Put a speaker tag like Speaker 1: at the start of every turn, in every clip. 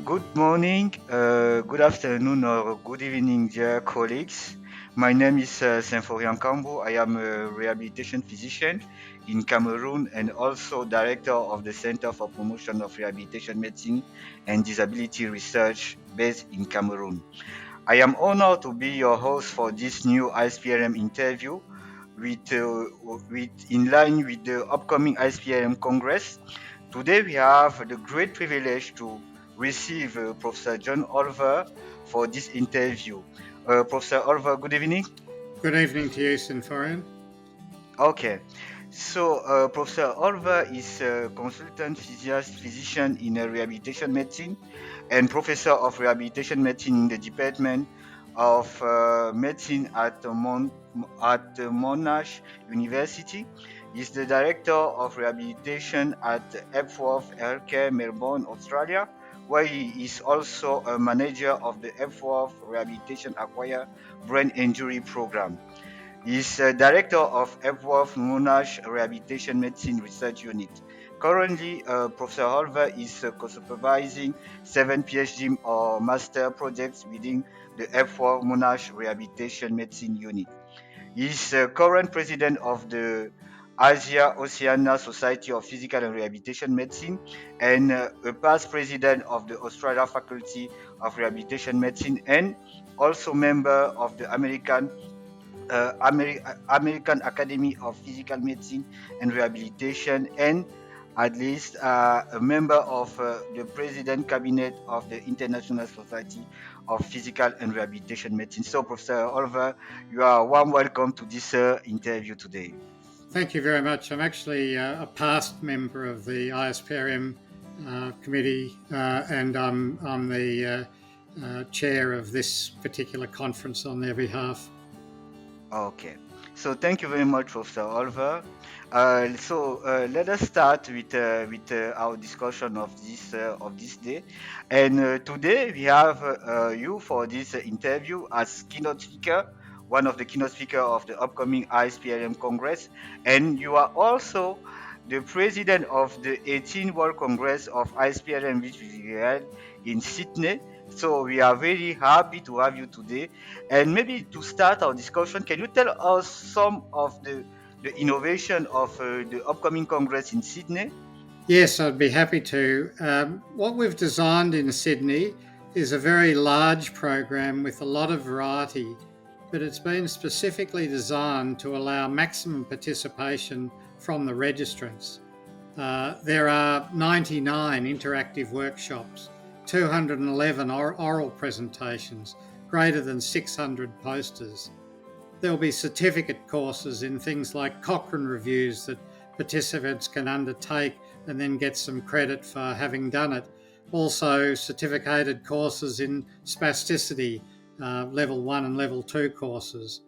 Speaker 1: Good morning, good afternoon, or good evening, dear colleagues. My name is Sinforian Kambou. I am a rehabilitation physician in Cameroon and also director of the Center for Promotion of Rehabilitation Medicine and Disability Research based in Cameroon. I am honored to be your host for this new ISPRM interview with in line with the upcoming ISPRM Congress. Today we have the great privilege to receive Professor John Olver for this interview. Professor Olver, good evening.
Speaker 2: Good evening to you, Sinforian.
Speaker 1: Okay, so Professor Olver is a consultant physician in rehabilitation medicine and professor of rehabilitation medicine in the Department of Medicine at Monash University. He's the director of rehabilitation at Epworth Healthcare, Melbourne, Australia, where he is also a manager of the Epworth Rehabilitation Acquired Brain Injury Program. He's director of Epworth Monash Rehabilitation Medicine Research Unit. Currently, Professor Holver is co-supervising 7 PhD or master projects within the Epworth Monash Rehabilitation Medicine Unit. He's current president of the Asia Oceania Society of Physical and Rehabilitation Medicine and a past president of the Australia Faculty of Rehabilitation Medicine and also member of the American Academy of Physical Medicine and Rehabilitation, and at least a member of the President Cabinet of the International Society of Physical and Rehabilitation Medicine. So, Professor Oliver, you are warm welcome to this interview today.
Speaker 2: Thank you very much. I'm actually a past member of the ISPRM committee, and I'm the chair of this particular conference on their behalf.
Speaker 1: Okay. So thank you very much, Professor Oliver. Let us start with our discussion of this day. And today we have you for this interview as keynote speaker, one of the keynote speaker of the upcoming ISPRM Congress, and you are also the president of the 18th World Congress of ISPRM, which will be held in Sydney. So we are very happy to have you today. And maybe to start our discussion, can you tell us some of the innovation of the upcoming Congress in Sydney?
Speaker 2: Yes, I'd be happy to. What we've designed in Sydney is a very large program with a lot of variety, but it's been specifically designed to allow maximum participation from the registrants. There are 99 interactive workshops, 211 oral presentations, greater than 600 posters. There'll be certificate courses in things like Cochrane reviews that participants can undertake and then get some credit for having done it. Also, certificated courses in spasticity, level 1 and level 2 courses.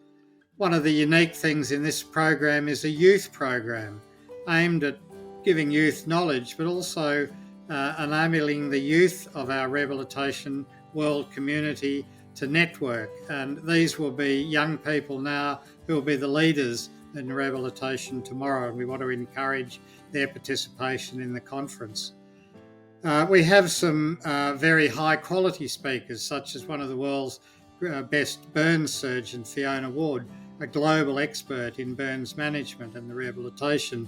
Speaker 2: One of the unique things in this program is a youth program aimed at giving youth knowledge, but also enabling the youth of our rehabilitation world community to network. And these will be young people now who will be the leaders in rehabilitation tomorrow. And we want to encourage their participation in the conference. We have some very high quality speakers, such as one of the world's best burns surgeon, Fiona Ward, a global expert in burns management and the rehabilitation.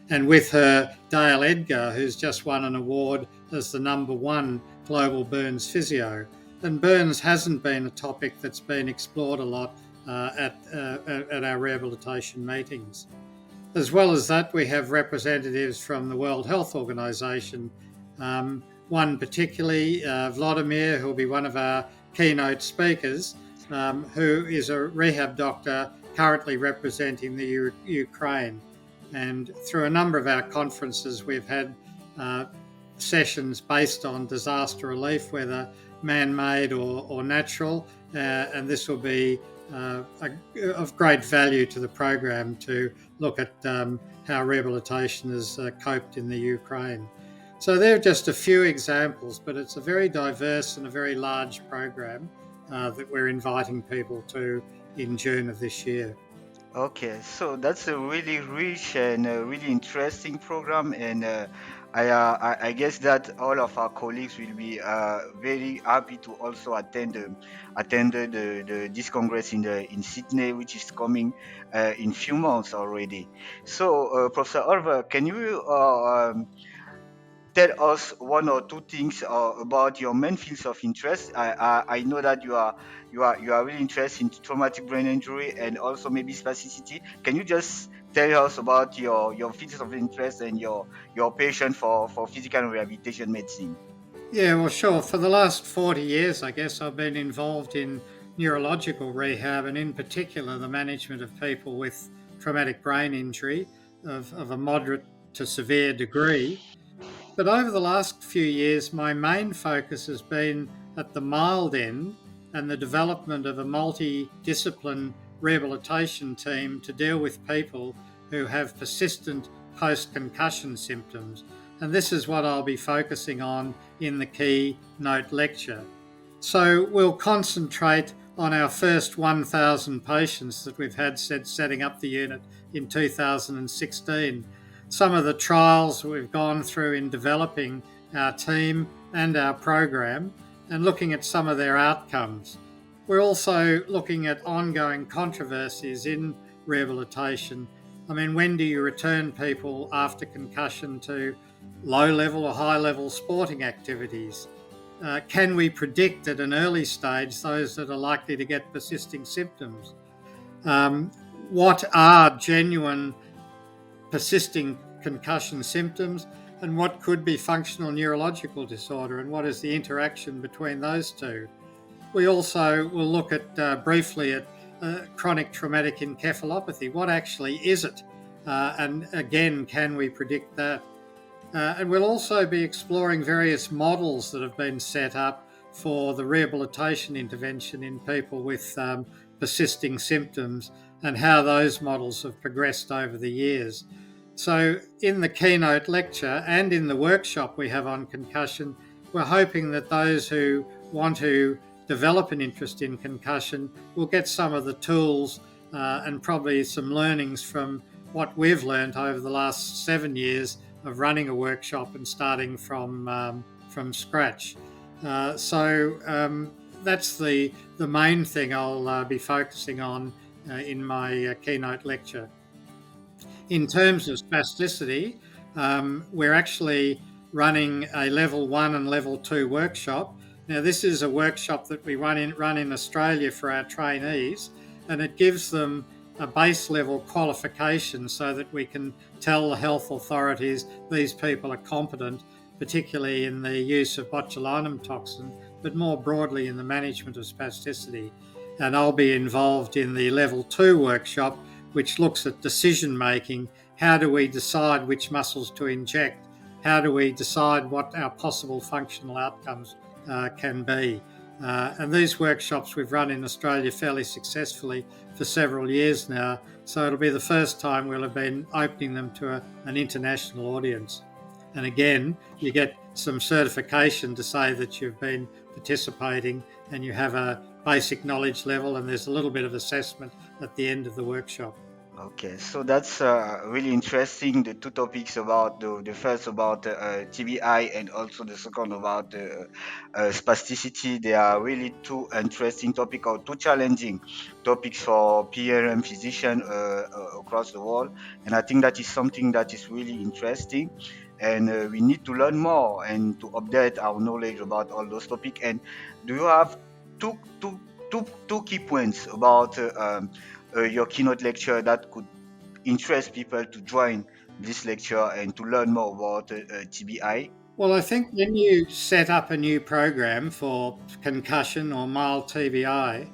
Speaker 2: And with her, Dale Edgar, who's just won an award as the #1 global burns physio. And burns hasn't been a topic that's been explored a lot at our rehabilitation meetings. As well as that, we have representatives from the World Health Organization. One particularly, Vladimir, who will be one of our keynote speakers, who is a rehab doctor currently representing the Ukraine. And through a number of our conferences, we've had sessions based on disaster relief, whether man-made or natural, and this will be of great value to the program to look at how rehabilitation has coped in the Ukraine. So there are just a few examples, but it's a very diverse and a very large program that we're inviting people to in June of this year.
Speaker 1: Okay, so that's a really rich and really interesting program, and I guess that all of our colleagues will be very happy to also attend this congress in Sydney, which is coming in few months already. So, Professor Olver, can you tell us one or two things about your main fields of interest? I know that you are really interested in traumatic brain injury and also maybe spasticity. Can you just tell us about your fields of interest and your passion for physical rehabilitation medicine?
Speaker 2: Yeah, well, sure. For the last 40 years, I guess, I've been involved in neurological rehab and, in particular, the management of people with traumatic brain injury of a moderate to severe degree. But over the last few years, my main focus has been at the mild end and the development of a multidiscipline rehabilitation team to deal with people who have persistent post concussion symptoms. And this is what I'll be focusing on in the keynote lecture. So we'll concentrate on our first 1,000 patients that we've had setting up the unit in 2016. Some of the trials we've gone through in developing our team and our program and looking at some of their outcomes. We're also looking at ongoing controversies in rehabilitation. I mean, when do you return people after concussion to low level or high level sporting activities? Can we predict at an early stage those that are likely to get persisting symptoms? Um, what are genuine persisting concussion symptoms and what could be functional neurological disorder, and what is the interaction between those two? We also will look at briefly at chronic traumatic encephalopathy. What actually is it? And again, can we predict that? And we'll also be exploring various models that have been set up for the rehabilitation intervention in people with persisting symptoms and how those models have progressed over the years. So, in the keynote lecture and in the workshop we have on concussion, we're hoping that those who want to develop an interest in concussion will get some of the tools and probably some learnings from what we've learned over the last 7 years of running a workshop and starting from scratch. That's the main thing I'll be focusing on in my keynote lecture. In terms of spasticity, we're actually running a level 1 and level 2 workshop. Now, this is a workshop that we run in Australia for our trainees, and it gives them a base level qualification so that we can tell the health authorities these people are competent, particularly in the use of botulinum toxin, but more broadly in the management of spasticity. And I'll be involved in the level 2 workshop, which looks at decision making. How do we decide which muscles to inject? How do we decide what our possible functional outcomes can be? And these workshops we've run in Australia fairly successfully for several years now, so it'll be the first time we'll have been opening them to an international audience. And again, you get some certification to say that you've been participating and you have a basic knowledge level, and there's a little bit of assessment at the end of the workshop.
Speaker 1: Okay, so that's really interesting. The two topics about the first about TBI and also the second about spasticity. They are really two interesting topics or two challenging topics for PRM physicians across the world. And I think that is something that is really interesting. And we need to learn more and to update our knowledge about all those topics. And do you have two, two, two key points about your keynote lecture that could interest people to join this lecture and to learn more about TBI?
Speaker 2: Well, I think when you set up a new program for concussion or mild TBI,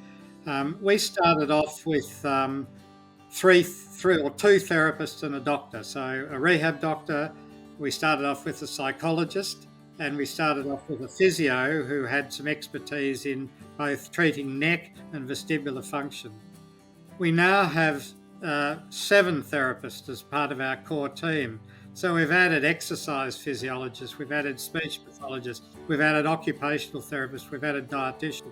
Speaker 2: we started off with three or two therapists and a doctor. So a rehab doctor, we started off with a psychologist, and we started off with a physio who had some expertise in both treating neck and vestibular function. We now have 7 therapists as part of our core team. So we've added exercise physiologists, we've added speech pathologists, we've added occupational therapists, we've added dietitians.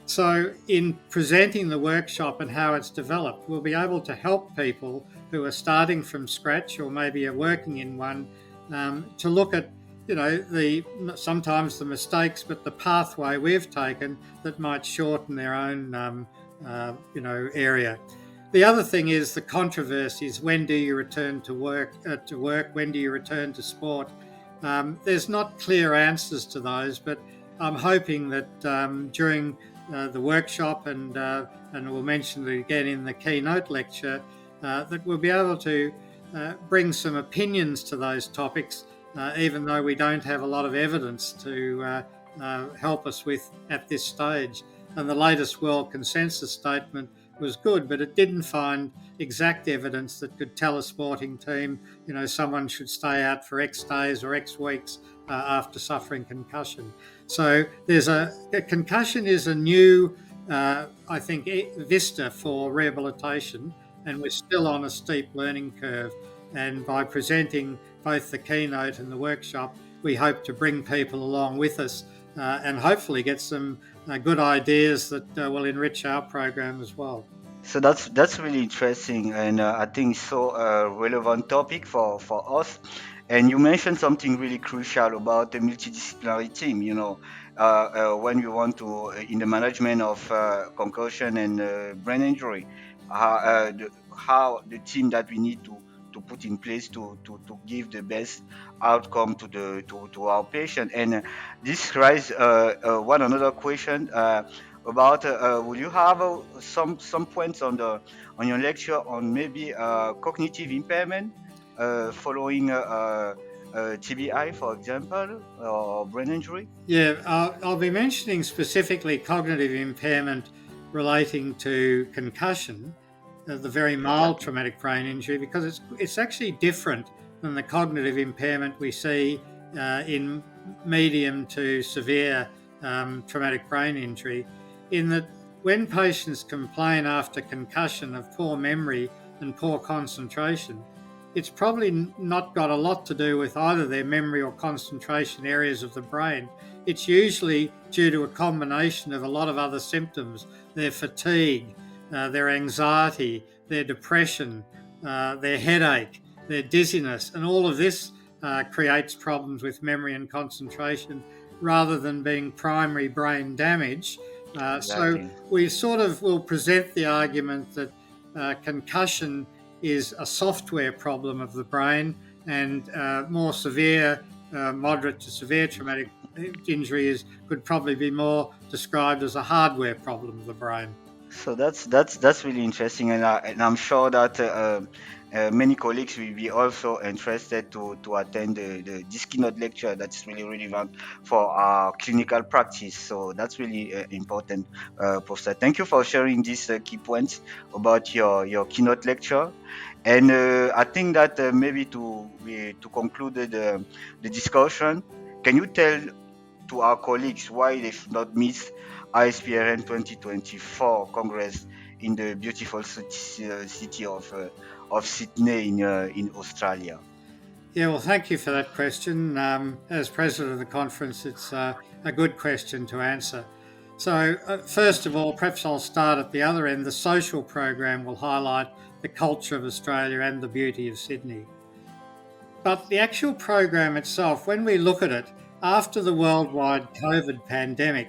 Speaker 2: So in presenting the workshop and how it's developed, we'll be able to help people who are starting from scratch or maybe are working in one to look at, sometimes the mistakes, but the pathway we've taken that might shorten their own, area. The other thing is the controversies. When do you return to work? When do you return to sport? There's not clear answers to those, but I'm hoping that during the workshop and we'll mention it again in the keynote lecture, that we'll be able to bring some opinions to those topics, even though we don't have a lot of evidence to help us with at this stage. And the latest World Consensus Statement was good, but it didn't find exact evidence that could tell a sporting team, someone should stay out for X days or X weeks after suffering concussion. So there's a concussion is a new, I think, vista for rehabilitation, and we're still on a steep learning curve. And by presenting both the keynote and the workshop, we hope to bring people along with us and hopefully get some good ideas that will enrich our program as well.
Speaker 1: So that's really interesting, and I think so relevant topic for us. And you mentioned something really crucial about the multidisciplinary team. When you want to in the management of concussion and brain injury, how the team that we need to put in place to give the best outcome to our patient. And this raises one another question. About will you have some points on your lecture on maybe cognitive impairment following TBI, for example, or brain injury?
Speaker 2: Yeah, I'll be mentioning specifically cognitive impairment relating to concussion, the very mild
Speaker 1: Exactly.
Speaker 2: traumatic brain injury, because it's actually different than the cognitive impairment we see in medium to severe traumatic brain injury, in that when patients complain after concussion of poor memory and poor concentration, it's probably not got a lot to do with either their memory or concentration areas of the brain. It's usually due to a combination of a lot of other symptoms: their fatigue, their anxiety, their depression, their headache, their dizziness, and all of this creates problems with memory and concentration rather than being primary brain damage. So
Speaker 1: Exactly.
Speaker 2: we sort of will present the argument that concussion is a software problem of the brain, and more severe, moderate to severe traumatic injury could probably be more described as a hardware problem of the brain.
Speaker 1: So that's really interesting, and I'm sure that many colleagues will be also interested to attend this keynote lecture. That's really relevant for our clinical practice. So that's really important, Professor. Thank you for sharing these key points about your keynote lecture. And I think that maybe to conclude the discussion, can you tell to our colleagues why they should not miss ISPRN 2024 Congress in the beautiful city of Sydney in Australia?
Speaker 2: Yeah, well, thank you for that question. As president of the conference, it's a good question to answer. So, first of all, perhaps I'll start at the other end. The social program will highlight the culture of Australia and the beauty of Sydney. But the actual program itself, when we look at it, after the worldwide COVID pandemic,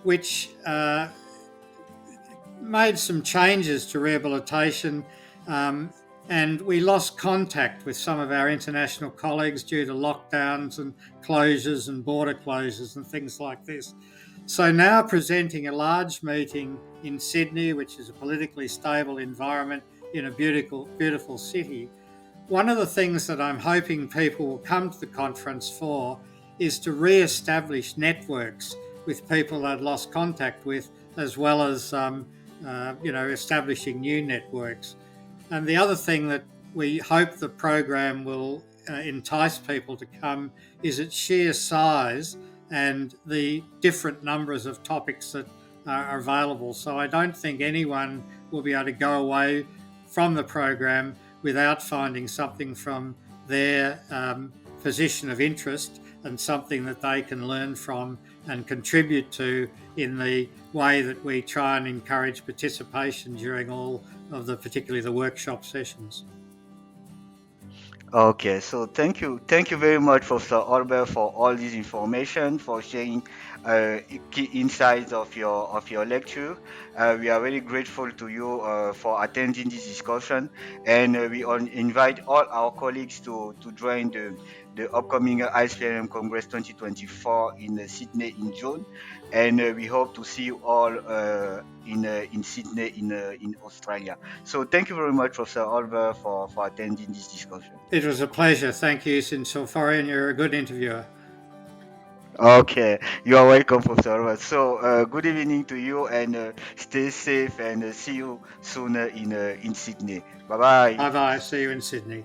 Speaker 2: which made some changes to rehabilitation, and we lost contact with some of our international colleagues due to lockdowns and closures and border closures and things like this. So now presenting a large meeting in Sydney, which is a politically stable environment in a beautiful city, one of the things that I'm hoping people will come to the conference for is to re-establish networks with people they'd lost contact with, as well as establishing new networks. And the other thing that we hope the program will entice people to come is its sheer size and the different numbers of topics that are available. So I don't think anyone will be able to go away from the program without finding something from their position of interest and something that they can learn from and contribute to in the way that we try and encourage participation during all of particularly the workshop sessions.
Speaker 1: Okay, so thank you very much, Professor Olber, for all this information, for sharing key insights of your lecture. We are very grateful to you for attending this discussion, and invite all our colleagues to join the upcoming ICPM Congress 2024 in Sydney in June, and we hope to see you all in Sydney in Australia. So thank you very much, Professor Olver, for attending this discussion.
Speaker 2: It was a pleasure. Thank you, Sinforian. You're a good interviewer.
Speaker 1: Okay, you are welcome, Professor Olver. So good evening to you, and stay safe, and see you soon in Sydney. Bye bye.
Speaker 2: Bye bye. See you in Sydney.